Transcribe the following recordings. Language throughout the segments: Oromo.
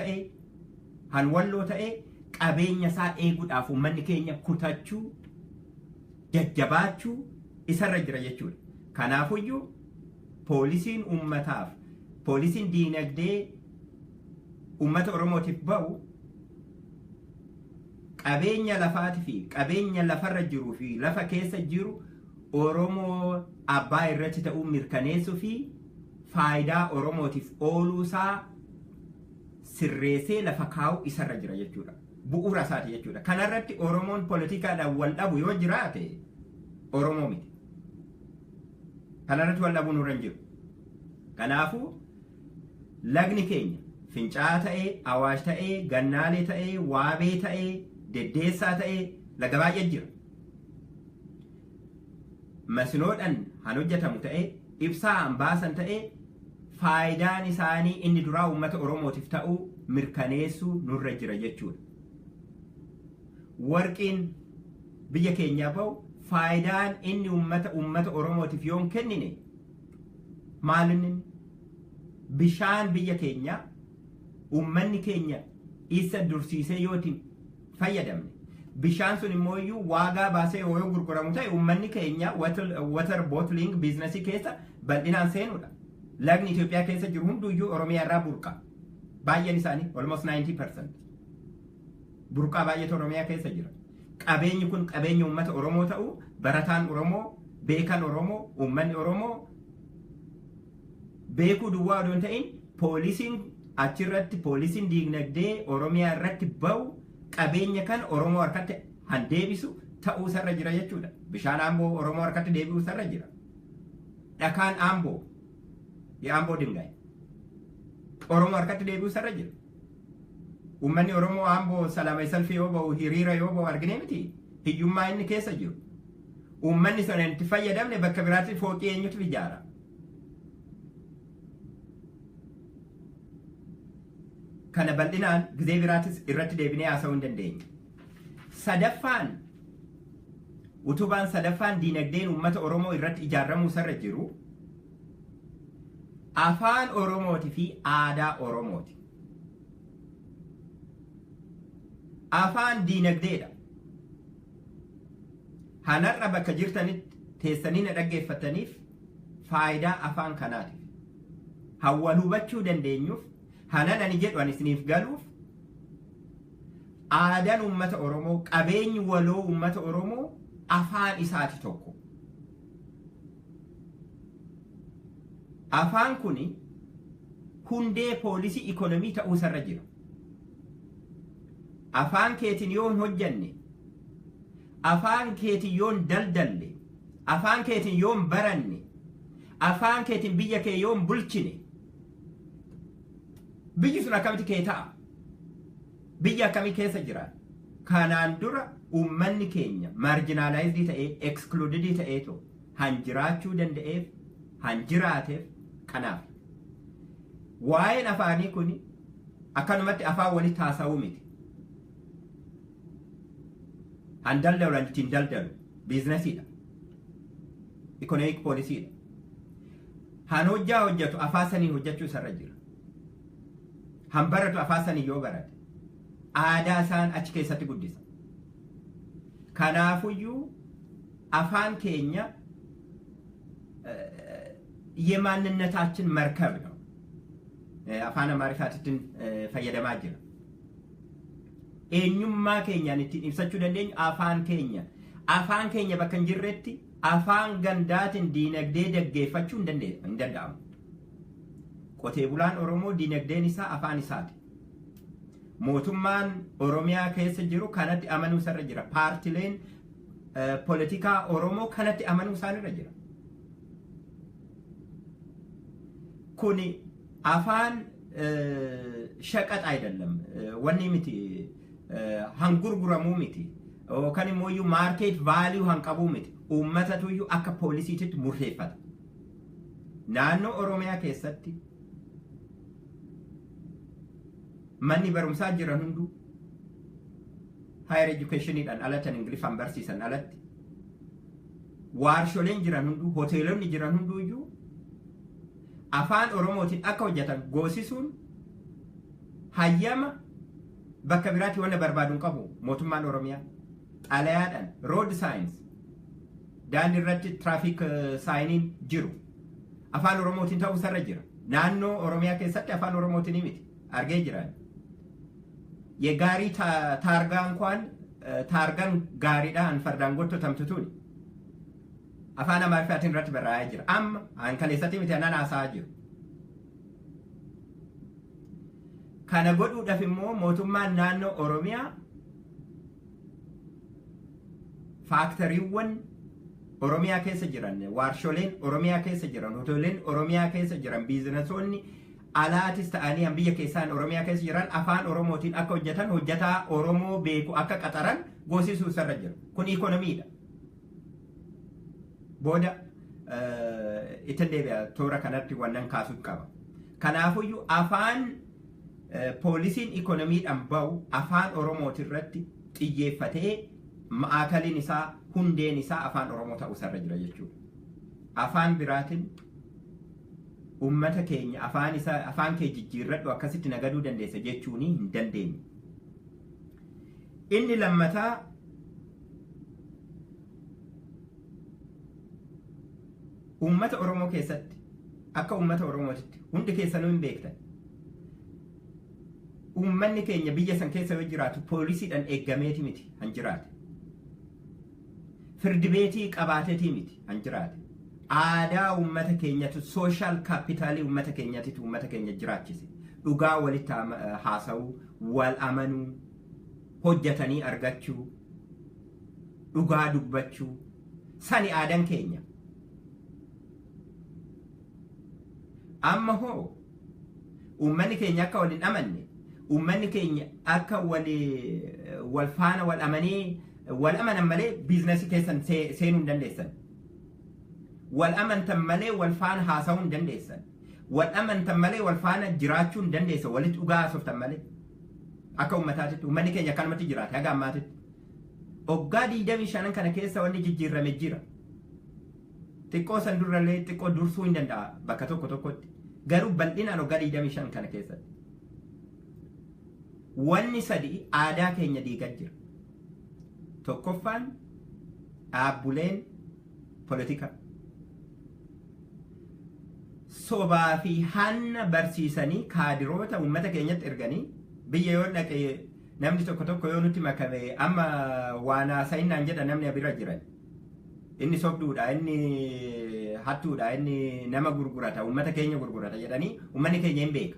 ta'e han walloo ta'e qabeenya isaa eeguudhaaf uummanni keenya kutachuu jajjabaachuu isarra jira jechuudha. Kanaafuyyuu poolisiin uummataaf poolisiin diinagdee uummata Oromootiif ba'u qabeenya lafaatii fi qabeenya lafarra jiruu fi lafa keessa jiru Oromoo abbaa irratti ta'uu mirkaneessuu fi faayidaa Oromootiif ooluusaa sirreessee lafa kaa'u isarra jira jechuudha. Bu'uura isaati jechuudha. Kanarratti Oromoon poolitikaadhaan wal dhabu yoo jiraate Oromoo miti. Kanarratti wal dhabuun nurra hin jiru. Kanaafuu lagni keenya Fincaa'aa ta'ee, Awaash ta'ee, Gannaalee ta'ee, Waabee ta'ee, Deddeessaa ta'ee laga baay'ee jira. Masinoodhaan han hojjetamu ta'ee, ibsaa han baasan ta'ee, faayidaan isaanii inni duraa uummata Oromootiif ta'uu mirkaneessuu nurra jira jechuudha. Warqiin biyya keenyaa bahu faayidaan inni uummata Oromootiif yoon kennine maalinni bishaan biyya keenyaa uummanni keenya isa dursiisee yootiin fayyadamne bishaan sun immoo iyyuu waagaa baasee yoo gurguramu ta'e uummanni keenya water bottling biizinasii keessa bal'inaan seenuudha. Lagni Itoophiyaa keessa jiru hunduyyuu Oromiyaa irraa burqa. Baay'een isaanii almost 90%. Burqaa baay'eetu Oromiyaa keessa jira. Qabeenyi kun qabeenya uummata Oromoo ta'uu barataan Oromoo, beekan Oromoo, uummanni Oromoo beekuu duwwaa odoo hin ta'in poolisiin achirratti poolisiin diinagdee Oromiyaa irratti ba'u qabeenya kan Oromoo harkatti han deebisu ta'uu sarra jira jechuudha. Bishaan Amboo Oromoo harkatti deebi'uu sarra jira. Dhakaan Amboo የአምቦ ድንጋይ ኦሮሞ harkatti deebi'uu sarra jira. Uummanni Oromoo Amboo salaamay salfii yoo ba'u hiriira yoo ba'u argine miti hiyyummaa inni keessa jiru. Uummanni sana itti fayyadamne bakka biraatti fooqii eenyutu ijaara. Kana bal'inaan gizee biraatis irratti deebinee haasa'uu hin dandeenye. Utubaan sadaffaan diinagdeen uummata Oromoo irratti ijaaramuu sarra jiru afaan Oromooti fi aadaa Oromooti. Afaan diinagdeedha. Hanarra bakka jirtanitti teessanii na dhaggeeffataniif faayidaa afaan kanaatiif. Hawwal hubachuu dandeenyuuf hanan ani jedhu ani isiniif galuuf aadaan uummata Oromoo qabeenyi waloo uummata Oromoo afaan isaati tokko. Afaan kuni hundee poolisii ikonomii ta'uu sarra jira. Afaan keetiin yoon hojjanne, afaan keetiin yoon daldalle, afaan keetiin yoon baranne, afaan keetiin biyya kee yoon bulchine, biyyi sun akkamitti kee ta'a? Biyya akkamii keessa jira? Kanaan dura uummanni keenya marginalized ta'ee, excluded ta'eetu han jiraachuu danda'eef, han jiraateef kanaaf. Waa'een afaanii kun akkanumatti afaan walitti haasa'uu miti. Han daldalu ittiin daldalu biizinasiidha. Ikonoomik poolisiidha. Han hojjaa hojjetu afaan sanii hojjechuu sarra jira. Han baratu afaan sanii yoo barate aadaa isaan achi keessatti guddisa. Kanaafuyyuu afaan keenya የማንነታችን መርከብ ነው። አፋን አማርኛትን ፈየደማ ጅራ eenyummaa keenyaan ittiin ibsachuu dandeenyu afaan keenya bakka hin jirretti afaan gandaatiin diinagdee daggeeffachuu hin danda'amu. Qotee bulaan Oromoo diinagdeen isaa afaan isaati. Mootummaan Oromiyaa keessa jiru kanatti amanuu sarra jira. Paartileen poolitikaa Oromoo kanatti amanuu isaanirra jira. Kuni afaan shaqax አይደለም wanni miti hangurguramuu miti yookaan immoo iyyuu market value hanqabuu miti uummatatu iyyuu akka poolisiitti murteeffata. Naannoo Oromiyaa keessatti manni barumsaa jiran hunduu higher educationiidhaan alatti Ingiliffaan barsiisan alatti waarsholeen jiran hunduu hoteelonni jiran hunduu iyyuu afaan Oromootiin akka hojjetan goosisuun hayyama bakka biraatti wanna barbaaduun qabu mootummaan Oromiyaa xalayaadhaan road signs daandii irratti traffic saayiniin jiru afaan Oromootiin ta'uu sarra jira. Naannoo Oromiyaa keessatti afaan Oromootiin miti argee jiraan. Yeggaarii taargaan kwaan taargaan gaariidhaan fardaan gottotamtutuun afaan Amaariffaatiin irratti barraa'ee jira. Amma an kaleessatti miti anaan haasa'aa jiru. Kana godhuudhaaf immoo mootummaan naannoo Oromiyaa faaktariiwwan Oromiyaa keessa jiran, waarsholeen Oromiyaa keessa jiran, hoteeleen Oromiyaa keessa jiran, biizinasoonni alaatis ta'anii biyya keessaan Oromiyaa keessa jiran afaan Oromootiin akka hojjetan, hojjetaa Oromoo beeku akka qaxaran goosisuu sarra jira. Kun ikonomiidha. Booda itti deebi'a toora kanatti wannan kaasuuf qaba. Kanaafuyyuu afaan poolisiin ikonomiidhaan bahu afaan Oromootirratti xiyyeeffatee ma'aakaliin isaa hundeen isaa afaan Oromoo ta'uu sarra jira jechuudha. Afaan biraatiin ummata keenya afaan kee jijjiirradhu akkasitti nagaduu dandeessa jechuun hin dandeenye. Inni lammataa ummata Oromoo keessatti akka ummata Oromootitti hundi keessanuu hin beektan. Ummanni keenya biyya san keessa yoo jiraatu poolisiidhaan eeggameeti miti han jiraate. Firdi beetii qabaateetii miti han jiraate. Aadaa ummata keenyatu social capitalii ummata keenyatitu ummata keenya jiraachise. Dhugaa walitti haasa'uu, wal amanuu, hojjetanii argachuu, dhugaa dubbachuu, sani aadaan keenya. Amma hoo ummanni keenya akka waliin amanne, ummanni keenya akka wal faana wal amanan malee biizinasii keessan seenuu hin dandeessan. Wal amantan malee wal faana haasa'uu hin dandeessan. Wal amantan malee wal faana jiraachuu hin dandeessan. Walitti dhugaa haasoftan malee. Akka ummataatitti ummanni keenya akkanumatti jiraate haga ammaatitti. Waggaa 25 kana keessa wanni jijjiirame jira. Xiqqoo san durallee xiqqoo dursuu hin danda'a bakka tokko tokkotti. Garuu bal'inaan waggaa 25 kana keessatti. Wanni sadii aadaa keenya diigaa jira. Tokkoffaan dhaabbuleen politikaa. Sobaa fi hanna barsiisanii kaadiroota ummata keenyatti erganii biyya yoo dhaqee namni tokko yoo nutti makame amma waan haasa'innaan jedha namni bira jiran. Inni sobduudha, inni hattuudha, inni nama gurgurata, ummata keenya gurgurata jedhanii ummanni keenya hin beeka.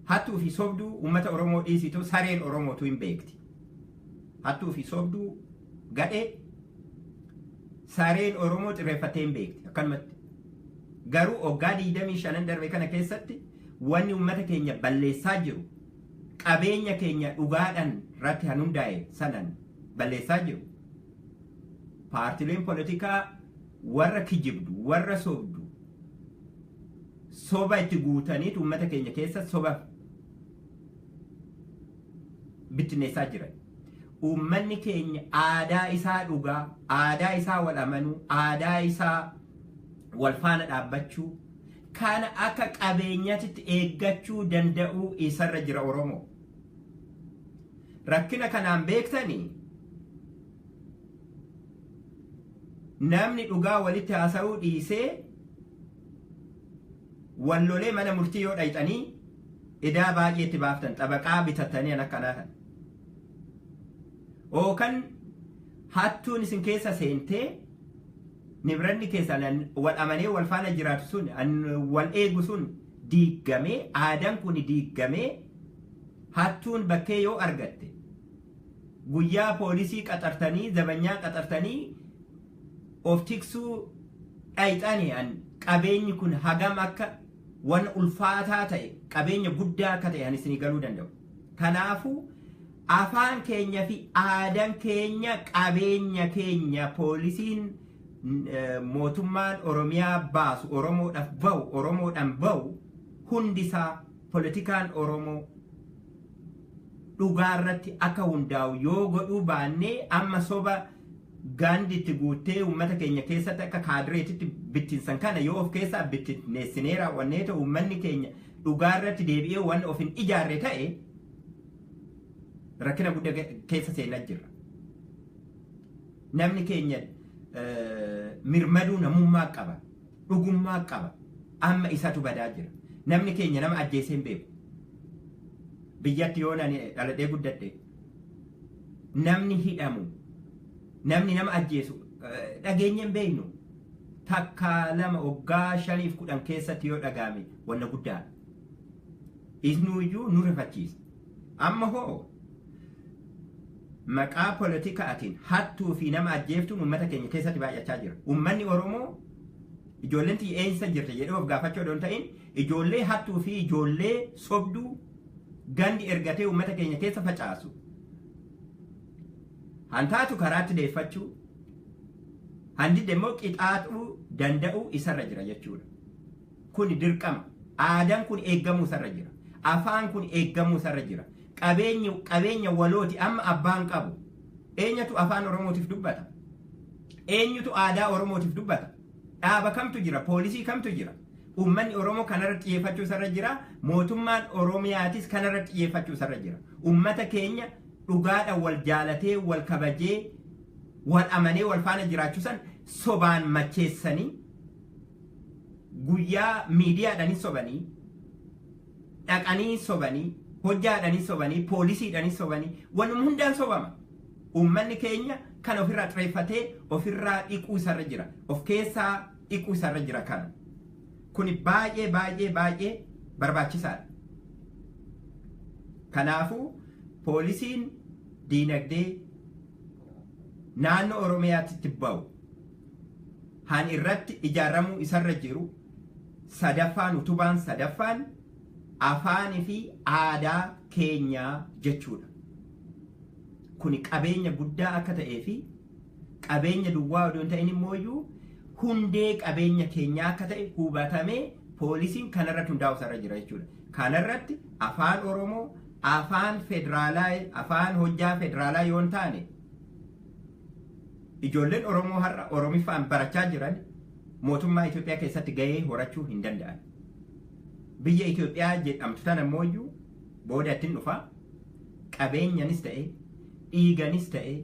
Hattuu fi sobduu ummata Oromoo dhiisitu sareen Oromootu hin beekti. Hattuu fi sobduu gadhee sareen Oromoo xirreeffattee hin beekti akkanumatti. Garuu waggaa 25 darbe kana keessatti wanni ummata keenya balleessaa jiru qabeenya keenya dhugaadhaan irratti hundaa'e sanan balleessaa jiru. Paartileen politikaa warra kijibdu, warra sobdu, soba itti guutaniitu ummata keenya keessa soba bittinneessaa jiran. Ummanni keenya aadaa isaa dhugaa, aadaa isaa wal amanuu, aadaa isaa wal faana dhaabbachuu, kana akka qabeenyaatti eeggachuu danda'uu isarra jira Oromoo. Rakkina kanaan beektanii namni dhugaa walitti haasa'uu dhiisee wallolee mana murtii yoo dhayxanii idaa baay'ee itti baaftan xabaqaa bitattanii akkanaa kan. Ookan hattuun isin keessa seentee nibranni keessan wal amanee wal faana jiraatu sun wal eegu sun diigamee aadaan kun diigamee hattuun bakkee yoo argatte guyyaa poolisii qaxartanii zabanyaa qaxartanii of tiksuu dhayxanii qabeenyi kun hagam akka wan ulfaataa ta'e qabeenya guddaa akka ta'e isinii galuu danda'u. Kanaafuu afaan keenya fi aadaan keenya qabeenya keenya poolisiin mootummaan Oromiyaa baasu Oromoodhaan bahu hundisaa politikaan Oromoo dhugaarratti akka hundaa'u yoo godhuu baannee amma soba gaanditti guuttee ummata keenya keessatti akka kaadireetitti bittinsan kana yoo of keessaa bittinneessinee raawwannee ta'u ummanni keenya dhugaarratti deebi'ee waan of hin ijaarre ta'e rakkina guddaa keessa seenaa jirra. Namni keenya mirmaduu namummaa qaba, dhugummaa qaba. Amma isatu badaa jira. Namni keenya nama ajjeesee hin beeku. Biyyatti yoo nani dhaladhee guddadhe namni hidhamu, namni nama ajjeesu dhageenye hin beeknu. Takka lama waggaa 5-10 keessatti yoo dhagaame wanna guddaa. Isnuuyyuu nu rifachiisa. Amma hoo maqaa politikaatiin hattuu fi nama ajjeeftuun uummata keenya keessatti baay'achaa jira. Uummanni Oromoo ijoolleen eessa jirte jedhee of gaafachuu odoo hin ta'in ijoollee hattuu fi ijoollee sobduu gandi ergatee uummata keenya keessa facaasu. Hantaatu karaatti deeffachuu, handidde immoo qixaaxuu danda'uu isarra jira jechuudha. Kun dirqama. Aadaan kun eeggamuu isarra jira. Afaan kun eeggamuu isarra jira. Qabeenya walooti amma abbaan qabu. Eenyutu afaan Oromootiif dubbata? Eenyutu aadaa Oromootiif dubbata? Dhaaba kamtu jira? Poolisii kamtu jira? Uummanni Oromoo kanarratti xiyyeeffachuu isarra jira. Mootummaan Oromiyaatis kanarratti xiyyeeffachuu isarra jira. Uummata keenya dhugaadhaan wal jaalatee, wal kabajee, wal amanee, wal faana jiraachuu san sobaan macheessanii guyyaa miidiyaadhaanis sobanii, dhaqanii sobanii, hojjaadhaanis sobanii, poolisiidhaanis sobanii, wanuma hundaan sobama. Uummanni keenya kan ofirraa xireeffatee ofirraa dhiquu isarra jira. Of keessaa dhiquu isarra jira kana. Kuni baay'ee barbaachisaadha. Kanaafuu poolisiin diinagdee naannoo Oromiyaatti ba'u han irratti ijaaramuu isarra jiru sadaffaan utubaan sadaffaan afaanii fi aadaa keenyaa jechuudha. Kuni qabeenya guddaa akka ta'ee fi qabeenya duwwaa odoo hin ta'in immoo hundee qabeenya keenyaa akka ta'e hubatamee poolisiin kanarratti hundaa'u isarra jira jechuudha. Kanarratti afaan Oromoo, afaan federaalaa, afaan hojjaa federaalaa yoo hin taane ijoolleen Oromoo har'a Oromiffaan barachaa jiran mootummaa Itoophiyaa keessatti gahee horachuu hin danda'an. Biyya Itoophiyaa jedhamtu tana immoo booda ittiin dhufa qabeenyanis ta'e, dhiiganis ta'e,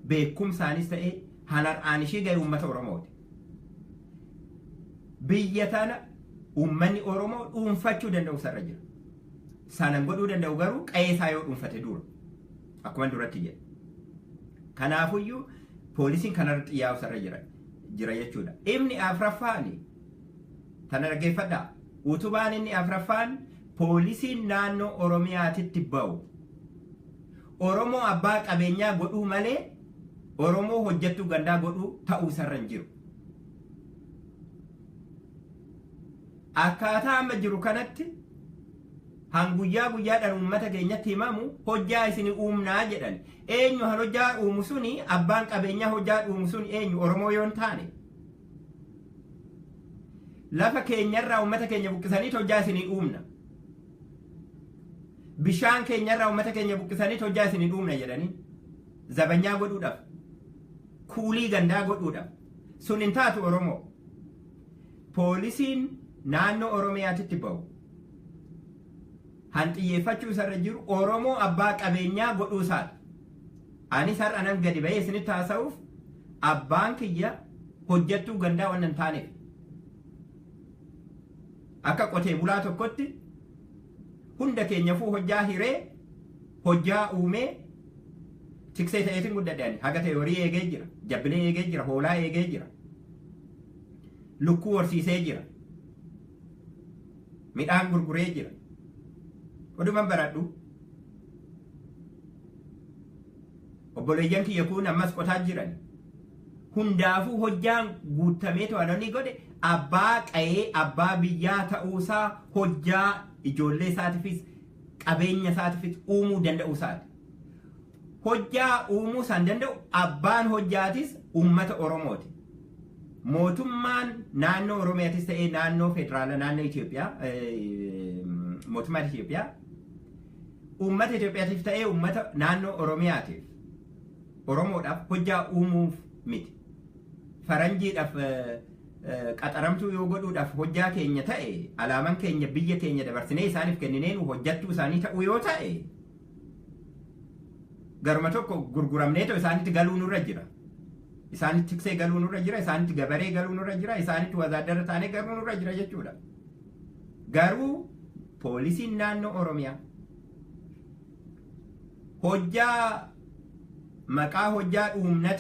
beekumsaanis ta'e hanar'aan ishee gahee uummata Oromooti. Biyya tana uummanni Oromoo dhuunfachuu danda'u isarra jira. Sanan godhuu danda'u garuu qe'ee isaa yoo dhuunfate dura. Akkuma duratti jedhe. Kanaafuyyuu poolisiin kanarratti xiyyaa'u isarra jira jechuudha. Inni afraffaani tana dhaggeeffadhaa. Utubaan inni afraffaan poolisiin naannoo Oromiyaatitti ba'u. Oromoo abbaa qabeenyaa godhuu malee Oromoo hojjettuu gandaa godhuu ta'uu isarra hin jiru. Akkaataa amma jiru kanatti guyyaadhaan uummata keenyatti himamu hojjaa isin uumnaa jedhan. Eenyu han hojjaa uumu suni abbaan qabeenyaa hojjaa uumu suni eenyu Oromoo yoo hin taane. Lafa keenyarraa uummata keenya buqqisanii hojjaa isin uumna. Bishaan keenyarraa uummata keenya buqqisanii hojjaa isin uumna jedhanii zabanyaa godhuudhaaf, kuulii gandaa godhuudhaaf sun hin taatu Oromoo. Poolisiin naannoo Oromiyaatitti ba'u. Han xiyyeeffachuu isarra jiru Oromoo abbaa qabeenyaa godhuu isaati. Anis har'a nan gadi ba'ee isinitti haasa'uuf abbaan kiyya hojjettuu gandaa waan hin taaneef. Akka qotee bulaa tokkotti hunda keenyafuu hojjaa hiree, hojjaa uumee tiksee ta'eetiin guddadhaan haga ta'e horii eegee jira, jabbilee eegee jira, hoolaa eegee jira, lukkuu horsiisee jira, midhaan gurguree jira. Oduman baradhu obboleeyyan kiyya kun ammas qotaa jiran hundaafuu hojjaan guutamee to'anonni godhe abbaa qa'ee abbaa biyyaa ta'uusaa hojjaa ijoollee isaatiifis qabeenya isaatiifis uumuu danda'u isaati. Hojjaa uumuu isaan danda'u abbaan hojjaatis uummata Oromooti. Mootummaan naannoo Oromiyaatis ta'ee naannoo federaalaa naannoo Itoophiyaa mootummaa Itoophiyaa uummata Itoophiyaatiif ta'ee uummata naannoo Oromiyaatiif Oromoodhaaf hojjaa uumuuf miti. Faranjiidhaaf qaxaramtuu yoo godhuudhaaf hojjaa keenya ta'e alaaman keenya biyya keenya dabarsinee isaaniif kenninee nu hojjattuu isaanii ta'uu yoo ta'e garuma tokko gurguramnee ta'u isaanitti galuu nurra jira. Isaanitti tiksee galuu nurra jira, isaanitti gabaree galuu nurra jira, isaanitti wazaadara taanee galuu nurra jira jechuudha. Garuu poolisiin naannoo Oromiyaa hojjaa maqaa hojjaa dhuumnati